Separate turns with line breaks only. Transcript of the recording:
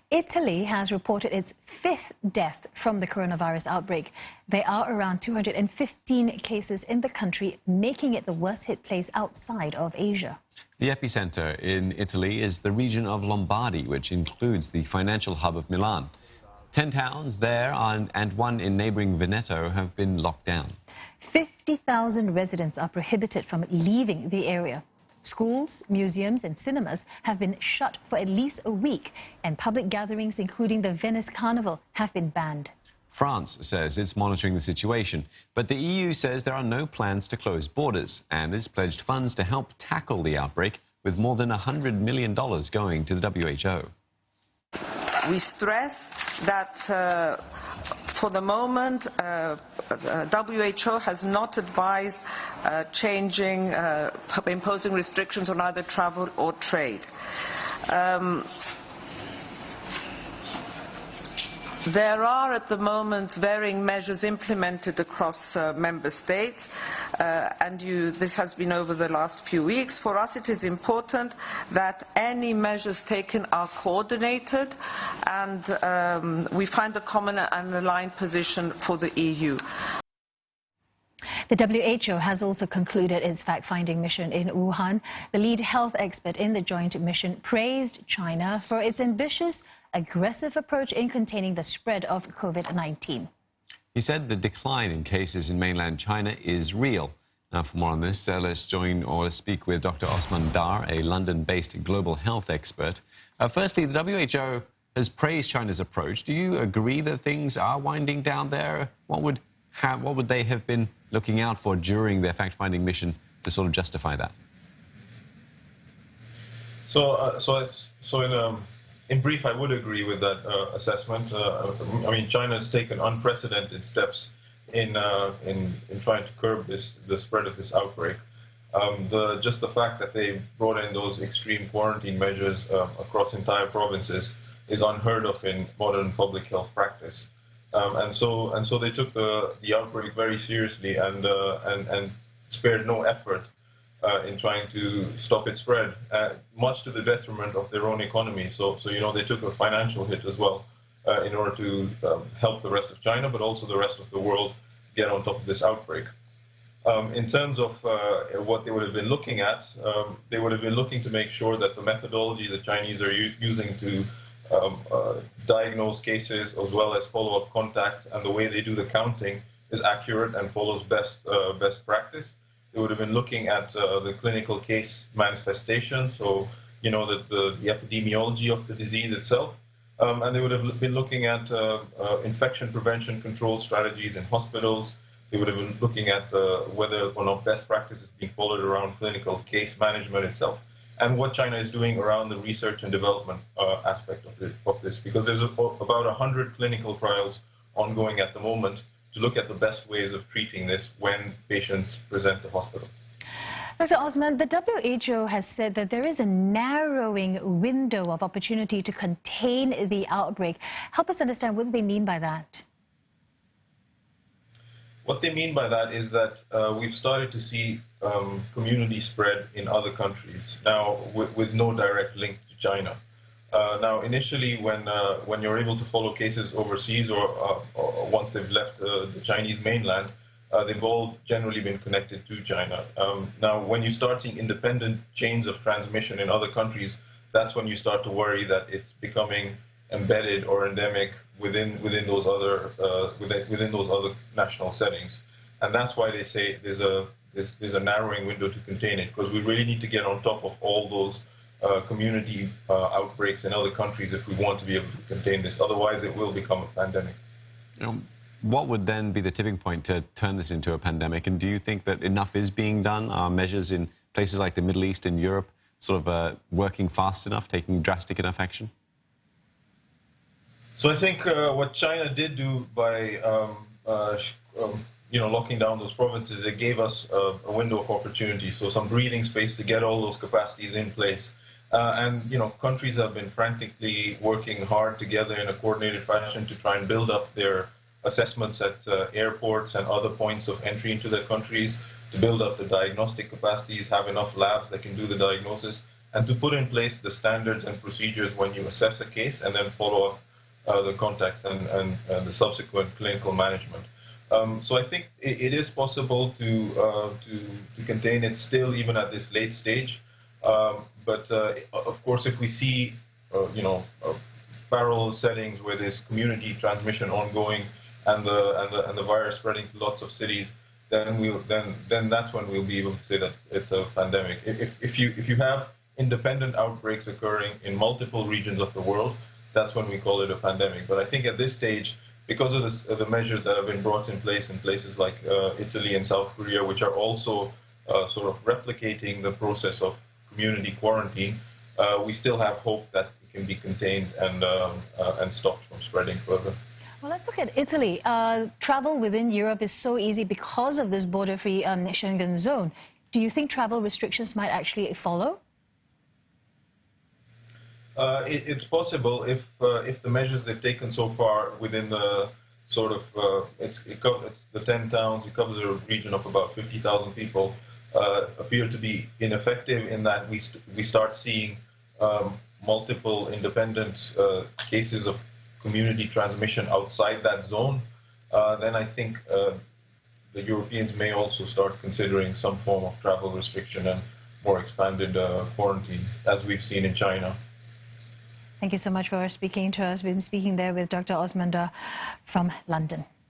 Italy has reported its 5th death from the coronavirus outbreak. There are around 215 cases in the country, making it the worst hit place outside of Asia.
The epicenter in Italy is the region of Lombardy, which includes the financial hub of Milan. 10 towns there and one in neighbouring Veneto have been locked down.
50,000 residents are prohibited from leaving the area. Schools, museums and cinemas have been shut for at least a week, and public gatherings, including the Venice Carnival, have been banned.
France says it's monitoring the situation, but the EU says there are no plans to close borders and has pledged funds to help tackle the outbreak, with more than $100 million going to the WHO.
We stress that for the moment, WHO has not advised imposing restrictions on either travel or trade. There are at the moment varying measures implemented across member states, and this has been over the last few weeks. For us it is important that any measures taken are coordinated, and we find a common and aligned position for the EU.
The WHO has also concluded its fact-finding mission in Wuhan. The lead health expert in the joint mission praised China for its ambitious, aggressive approach in containing the spread of COVID-19.
He said the decline in cases in mainland China is real. Now, for more on this, let's speak with Dr. Osman Dar, a London-based global health expert. Firstly, the WHO has praised China's approach. Do you agree that things are winding down there? What would they have been looking out for during their fact-finding mission to sort of justify that?
In brief, I would agree with that assessment. I mean, China has taken unprecedented steps in trying to curb the spread of this outbreak. Just the fact that they brought in those extreme quarantine measures across entire provinces is unheard of in modern public health practice. And so they took the outbreak very seriously and spared no effort in trying to stop its spread, much to the detriment of their own economy. So you know, they took a financial hit as well in order to help the rest of China, but also the rest of the world get on top of this outbreak. In terms of what they would have been looking at, they would have been looking to make sure that the methodology the Chinese are using to diagnose cases as well as follow-up contacts and the way they do the counting is accurate and follows best practice. They would have been looking at the clinical case manifestation, so you know the epidemiology of the disease itself, and they would have been looking at infection prevention control strategies in hospitals. They would have been looking at whether or not best practice is being followed around clinical case management itself, and what China is doing around the research and development aspect of this, because there's about 100 clinical trials ongoing at the moment to look at the best ways of treating this when patients present to hospital.
Dr. Osman, the WHO has said that there is a narrowing window of opportunity to contain the outbreak. Help us understand what they mean by that.
What they mean by that is that we've started to see community spread in other countries, now with no direct link to China. Now, initially, when you're able to follow cases overseas or once they've left the Chinese mainland, they've all generally been connected to China. Now, when you start seeing independent chains of transmission in other countries, that's when you start to worry that it's becoming embedded or endemic within those other national settings, and that's why they say there's a narrowing window to contain it, because we really need to get on top of all those community outbreaks in other countries if we want to be able to contain this. Otherwise, it will become a pandemic.
What would then be the tipping point to turn this into a pandemic? And do you think that enough is being done? Are measures in places like the Middle East and Europe sort of working fast enough, taking drastic enough action?
So I think what China did do by locking down those provinces, it gave us a window of opportunity, so some breathing space to get all those capacities in place. And you know, countries have been frantically working hard together in a coordinated fashion to try and build up their assessments at airports and other points of entry into their countries, to build up the diagnostic capacities, have enough labs that can do the diagnosis, and to put in place the standards and procedures when you assess a case and then follow up the contacts and the subsequent clinical management. So I think it is possible to contain it still even at this late stage. But of course, if we see parallel settings where there's community transmission ongoing and the virus spreading to lots of cities, then that's when we'll be able to say that it's a pandemic. If you have independent outbreaks occurring in multiple regions of the world, that's when we call it a pandemic. But I think at this stage, because of the measures that have been brought in place in places like Italy and South Korea, which are also sort of replicating the process of community quarantine, we still have hope that it can be contained and stopped from spreading further.
Well, let's look at Italy. Travel within Europe is so easy because of this border-free Schengen zone. Do you think travel restrictions might actually follow?
It's possible if the measures they've taken so far within the sort of it's the 10 towns, it covers a region of about 50,000 people, appear to be ineffective in that we start seeing multiple independent cases of community transmission outside that zone. Then I think the Europeans may also start considering some form of travel restriction and more expanded quarantine, as we've seen in China.
Thank you so much for speaking to us. We've been speaking there with Dr. Osman Dar from London.